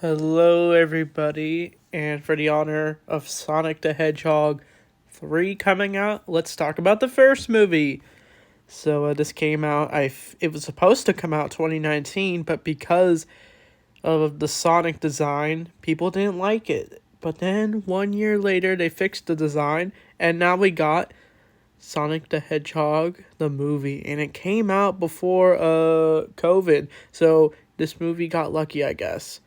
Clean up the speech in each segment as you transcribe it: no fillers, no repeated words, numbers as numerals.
Hello, everybody, and for the honor of Sonic the Hedgehog 3 coming out, let's talk about the first movie. This came out, it was supposed to come out 2019, but because of the Sonic design, people didn't like it. But then 1 year later, they fixed the design, and now we got Sonic the Hedgehog, the movie, and it came out before COVID, so this movie got lucky, I guess.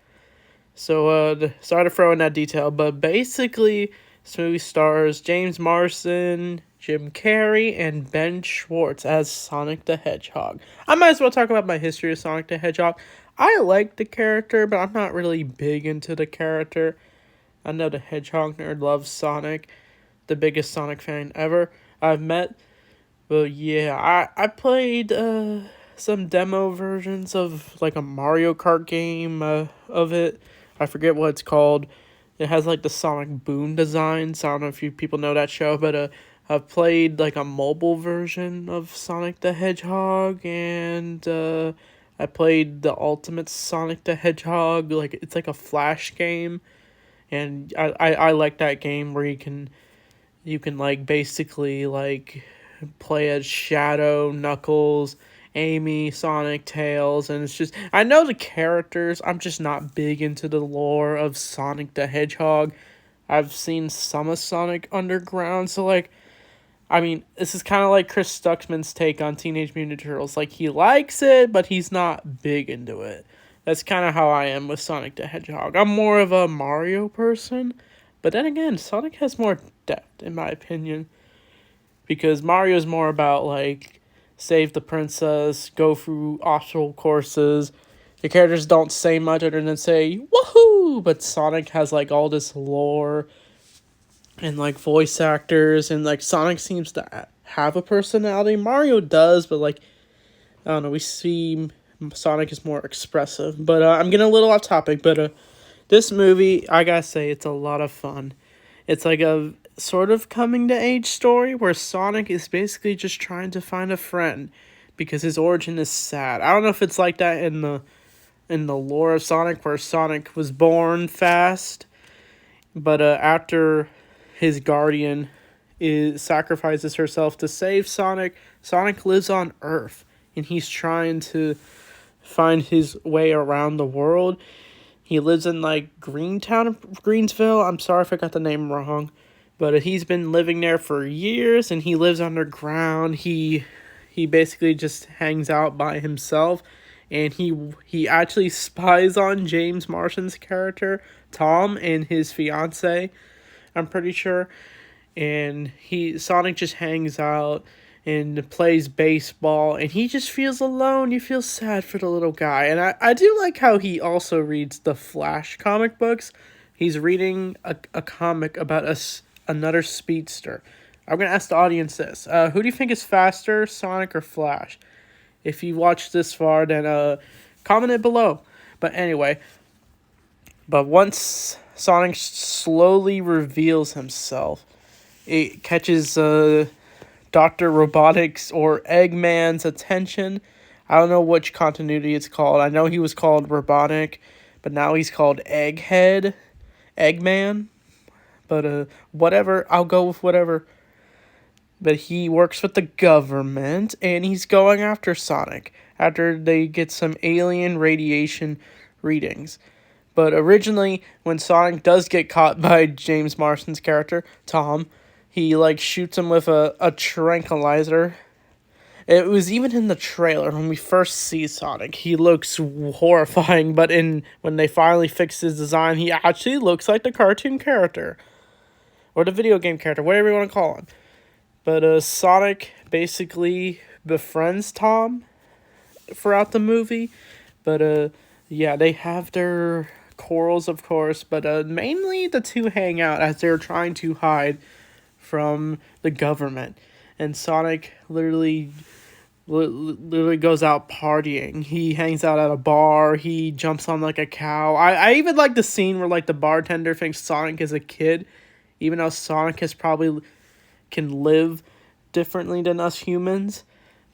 Sorry to throw in that detail, but basically, this movie stars James Marsden, Jim Carrey, and Ben Schwartz as Sonic the Hedgehog. I might as well talk about my history of Sonic the Hedgehog. I like the character, but I'm not really big into the character. I know the Hedgehog nerd loves Sonic, the biggest Sonic fan ever I've met. But yeah, I played some demo versions of like a Mario Kart game of it. I forget what it's called. It has like the Sonic Boom designs. I don't know if you people know that show, but I've played like a mobile version of Sonic the Hedgehog, and I played the Ultimate Sonic the Hedgehog. Like it's like a flash game, and I like that game where you can like basically like play as Shadow, Knuckles, Amy, Sonic, Tails, and it's just I know the characters. I'm just not big into the lore of Sonic the Hedgehog. I've seen some of Sonic Underground, so like I mean, this is kind of like Chris Stuckman's take on Teenage Mutant Ninja Turtles. Like he likes it, but he's not big into it. That's kind of how I am with Sonic the Hedgehog. I'm more of a Mario person, but then again, Sonic has more depth in my opinion because Mario's more about like save the princess, go through obstacle courses. The characters don't say much other than say woohoo, but Sonic has like all this lore and like voice actors, and like Sonic seems to have a personality. Mario does, but like I don't know, we see Sonic is more expressive. But I'm getting a little off topic, but this movie, I gotta say, it's a lot of fun. It's like a sort of coming to age story where Sonic is basically just trying to find a friend because his origin is sad. I don't know if it's like that in the lore of Sonic where Sonic was born fast, but after his guardian sacrifices herself to save Sonic, Sonic lives on Earth and he's trying to find his way around the world. He lives in like Greensville. I'm sorry if I got the name wrong, but he's been living there for years and he lives underground. He basically just hangs out by himself, and he actually spies on James Marsden's character Tom and his fiance, I'm pretty sure. And Sonic just hangs out and plays baseball, and he just feels alone. You feel sad for the little guy. And I do like how he also reads the Flash comic books. He's reading a comic about another speedster. I'm going to ask the audience this. Who do you think is faster, Sonic or Flash? If you watched this far, then comment it below. But anyway, once Sonic slowly reveals himself, it catches Dr. Robotics or Eggman's attention. I don't know which continuity it's called. I know he was called Robotic, but now he's called Eggman. But whatever, I'll go with whatever. But he works with the government, and he's going after Sonic after they get some alien radiation readings. But originally, when Sonic does get caught by James Marsden's character, Tom, he like shoots him with a tranquilizer. It was even in the trailer when we first see Sonic. He looks horrifying, but when they finally fix his design, he actually looks like the cartoon character. Or the video game character, whatever you want to call him. But Sonic basically befriends Tom throughout the movie. But yeah, they have their quarrels, of course, but mainly the two hang out as they're trying to hide from the government. And Sonic literally goes out partying. He hangs out at a bar. He jumps on like a cow. I even like the scene where like the bartender thinks Sonic is a kid, even though Sonic can live differently than us humans.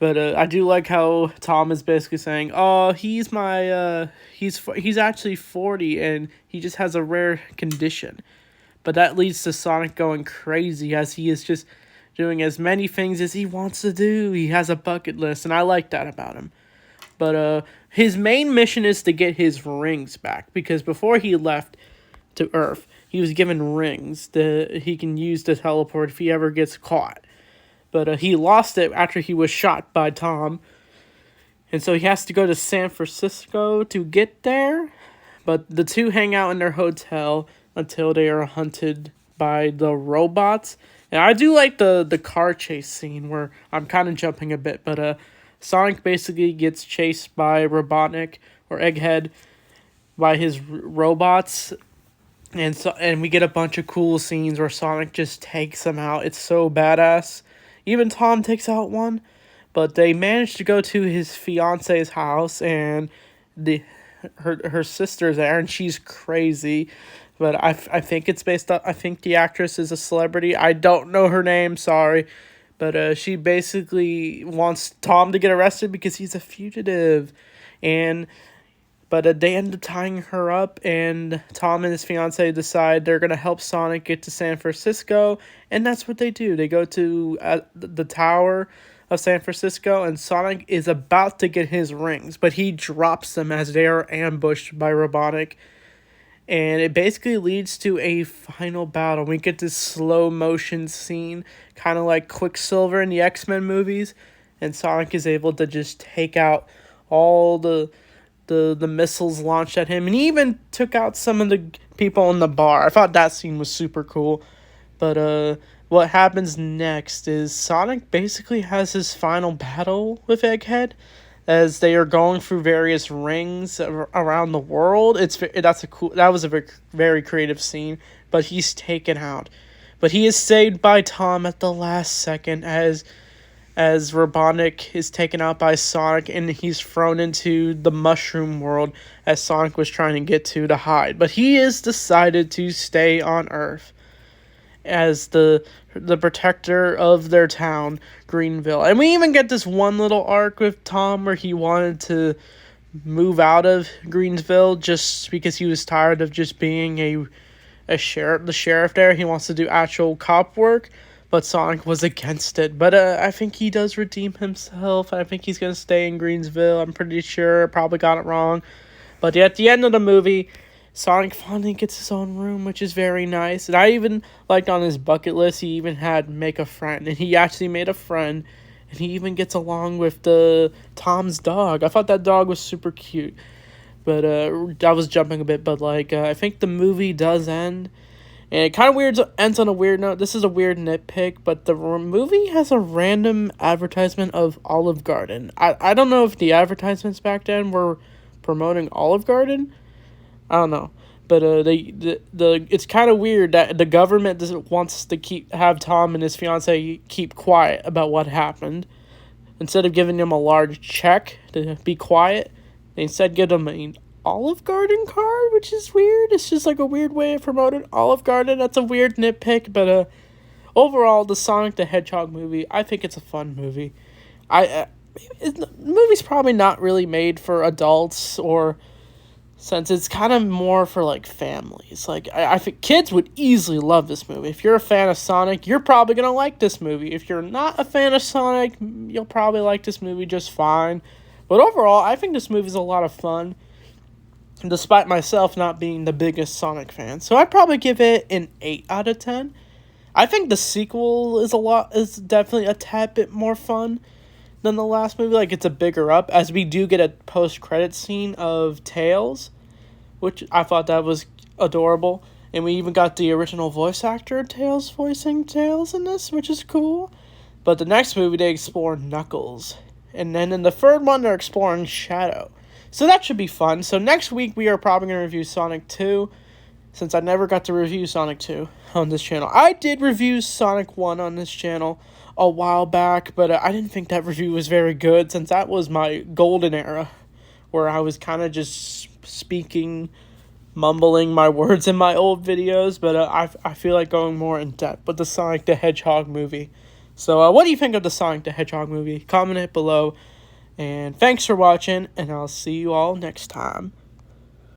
But I do like how Tom is basically saying, "Oh, he's my he's actually 40 and he just has a rare condition." But that leads to Sonic going crazy as he is just doing as many things as he wants to do. He has a bucket list, and I like that about him. But his main mission is to get his rings back, because before he left to Earth, he was given rings that he can use to teleport if he ever gets caught. But he lost it after he was shot by Tom, and so he has to go to San Francisco to get there. But the two hang out in their hotel until they are hunted by the robots. And I do like the car chase scene where I'm kind of jumping a bit, but Sonic basically gets chased by Robotnik or Egghead by his robots, and we get a bunch of cool scenes where Sonic just takes them out. It's so badass. Even Tom takes out one, but they manage to go to his fiance's house, and her sister's there, and she's crazy. But I think it's based on, I think the actress is a celebrity. I don't know her name, sorry. But she basically wants Tom to get arrested because he's a fugitive. But they end up tying her up, and Tom and his fiance decide they're going to help Sonic get to San Francisco, and that's what they do. They go to the tower of San Francisco, and Sonic is about to get his rings, but he drops them as they are ambushed by Robotnik. And it basically leads to a final battle. We get this slow motion scene, kind of like Quicksilver in the X-Men movies, and Sonic is able to just take out all the missiles launched at him, and he even took out some of the people in the bar. I thought that scene was super cool. But what happens next is Sonic basically has his final battle with Egghead as they are going through various rings around the world. That was a very, very creative scene, but he's taken out. But he is saved by Tom at the last second as Robotnik is taken out by Sonic, and he's thrown into the mushroom world as Sonic was trying to get to hide. But he has decided to stay on Earth as the protector of their town, Greenville. And we even get this one little arc with Tom where he wanted to move out of Greensville just because he was tired of just being the sheriff there. He wants to do actual cop work. But Sonic was against it. But I think he does redeem himself. I think he's going to stay in Greensville. I'm pretty sure. Probably got it wrong. But at the end of the movie, Sonic finally gets his own room, which is very nice. And I even liked on his bucket list, he even had make a friend. And he actually made a friend. And he even gets along with Tom's dog. I thought that dog was super cute. But I was jumping a bit. But I think the movie does end. And it kind of ends on a weird note. This is a weird nitpick, but the movie has a random advertisement of Olive Garden. I don't know if the advertisements back then were promoting Olive Garden. I don't know, but it's kind of weird that the government wants to have Tom and his fiance keep quiet about what happened. Instead of giving them a large check to be quiet, they instead give them an Olive Garden card, which is weird. It's just like a weird way of promoting Olive Garden. That's a weird nitpick, but overall, the Sonic the Hedgehog movie, I think it's a fun movie. The movie's probably not really made for adults, or since it's kind of more for families. I think kids would easily love this movie. If you're a fan of Sonic, you're probably gonna like this movie. If you're not a fan of Sonic, you'll probably like this movie just fine. But overall, I think this movie's a lot of fun, despite myself not being the biggest Sonic fan. So I'd probably give it an 8 out of 10. I think the sequel is definitely a tad bit more fun than the last movie. It's a bigger up, as we do get a post-credit scene of Tails, which I thought that was adorable. And we even got the original voice actor of Tails voicing Tails in this, which is cool. But the next movie, they explore Knuckles. And then in the third one, they're exploring Shadow. So that should be fun. So next week, we are probably going to review Sonic 2, since I never got to review Sonic 2 on this channel. I did review Sonic 1 on this channel a while back, but I didn't think that review was very good, since that was my golden era, where I was kind of just mumbling my words in my old videos, but I feel like going more in depth with the Sonic the Hedgehog movie. So, what do you think of the Sonic the Hedgehog movie? Comment it below. And thanks for watching, and I'll see you all next time.